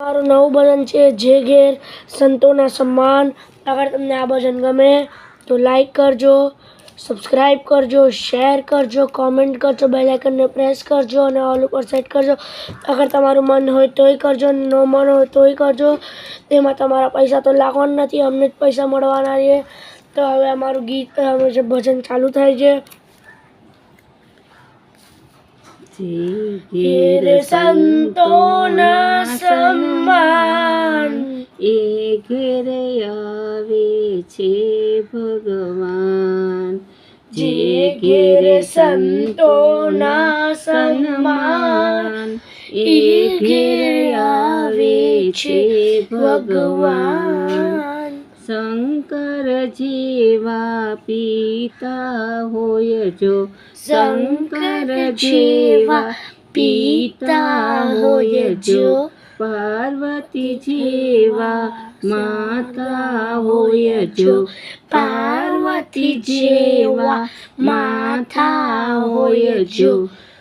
મારું નવું ભજન છે જે ઘેર સંતોના સન્માન. અગર તમને આ ભજન ગમે તો લાઈક કરજો, સબસ્ક્રાઈબ કરજો, શેર કરજો, કોમેન્ટ કરજો, બેલ આઇકનને પ્રેસ કરજો અને ઓલ ઉપર સેટ કરજો. અગર તમારું મન હોય તોય કરજો, ન મન હોય તોય કરજો. તેમાં તમારા પૈસા તો લાગવાના નથી, અમને જ પૈસા મળવાના છે. તો હવે અમારું ગીત જે ભજન ચાલુ થાય છે. ઘેર સંતોના સન્માન, એ ઘેર આવે છે ભગવાન. જે ઘેર સંતોના સન્માન, એ ઘેર આવે છે ભગવાન. શંકર જેવા પિતા હોય જો, શંકર જેવા પિતા હોય જો, પાર્વતી જેવા માતા હોય જો, પાર્વતી જેવા માતા હોય જો,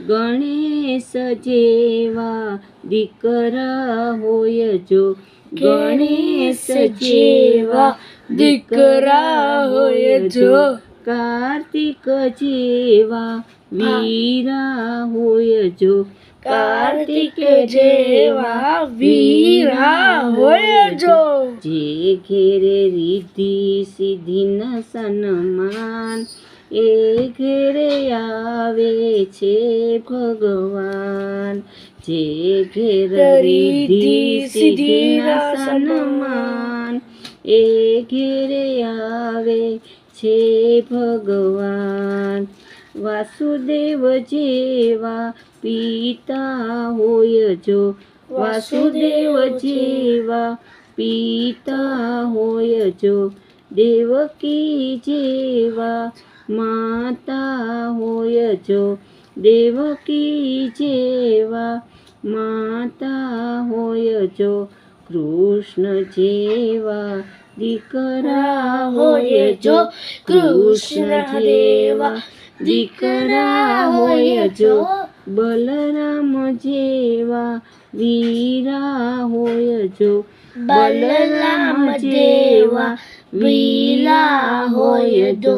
ગણેશ જેવા દીકરા હોય જો, ગણેશ જેવા દીકરા હોય જો, કાર્તિક જેવા વીરા હોય જો, કાર્તિક જેવા વીરા હોય જો. જે ઘેરે રીધિ સિદ્ધિના સન્માન, એ ઘેરે આવે છે ભગવાન. જે ઘેર રીધિ સિદ્ધિના સન્માન, એ ઘેરે આવે છે ભગવાન. વાસુદેવ જેવા પિતા હોય જો, વાસુદેવ જેવા પિતા હોય જો, દેવકી જેવા માતા હોય જો, દેવકી જેવા માતા હોય જો, કૃષ્ણ જેવા દીકરા હોય જો, કૃષ્ણ જેવા દીકરા હોય જો, બલરામ જેવા વીરા હોય જો, બલરામ જેવા વીરા હોય જો.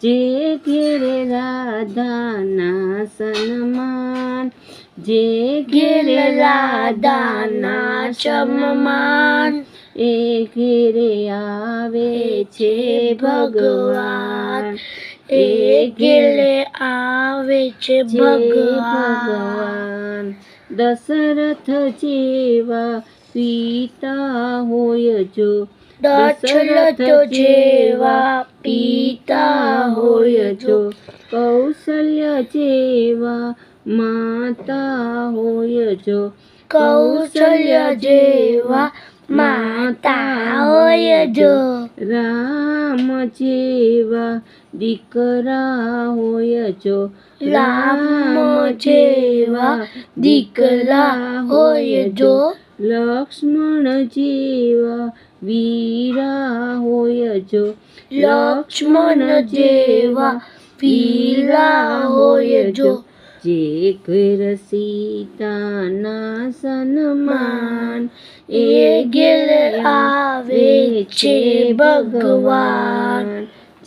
જે ઘેરે રાધાના સન્માન, જે ઘેરે રાધાના સન્માન, એ ઘેરે આવે છે ભગવાન, એ ઘેરે આવે છે ભગવાન. દશરથ જેવા પિતા હોય જો, દશરથ જેવા પિતા હોય જો, કૌશલ્ય જેવા માતા હોય જો, કૌશલ્ય જેવા માતા હોય જો, રામ જેવા દીકરા હોય જો, રામ જેવા દીકરા હોય જો, લક્ષ્મણ જેવા વીરા હોય જો, લક્ષ્મણ જેવા વીરા હોય જો. જે ઘેર સીતાના સન્માન, એ ઘેર આવે છે ભગવાન.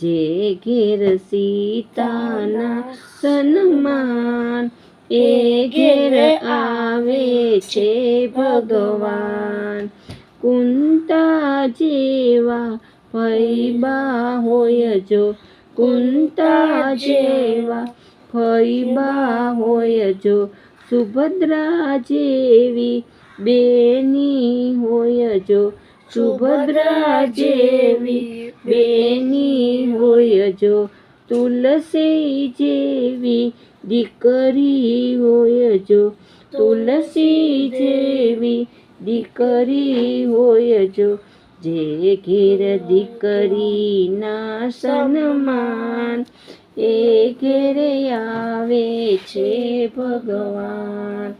જે ઘેર સીતાના સન્માન, એ ઘેર આવે છે ભગવાન. કુંતા જેવા ફૈબા હોય જો, કુંતા જેવા ફૈબા હોય જો, સુભદ્રા જેવી બેની હોય જો, સુભદ્રા જેવી બેની હોય જો, તુલસી જેવી દીકરી હોય જો, તુલસી જેવી દીકરી હોય જો. જે ઘેર દીકરીના સન્માન, એ ઘેરે આવે છે ભગવાન.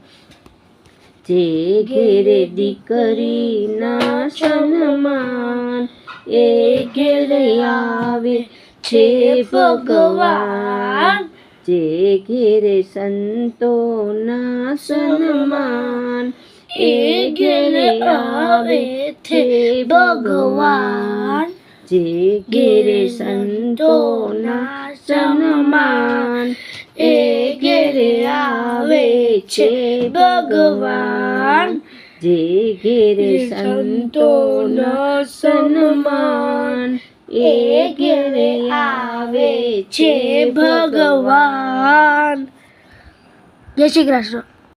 જે ઘેરે દીકરીના સન્માન, એ ઘેરે આવે છે ભગવાન. જે ઘેરે સંતોના સન્માન, એ ઘેરે આવે છે ભગવાન. જે ઘેરે સંતોના સન્માન, એ ઘેરે આવે છે ભગવાન. જે ઘેરે સંતોના સન્માન, એ ઘેરે આવે છે ભગવાન. જય શ્રી કૃષ્ણ.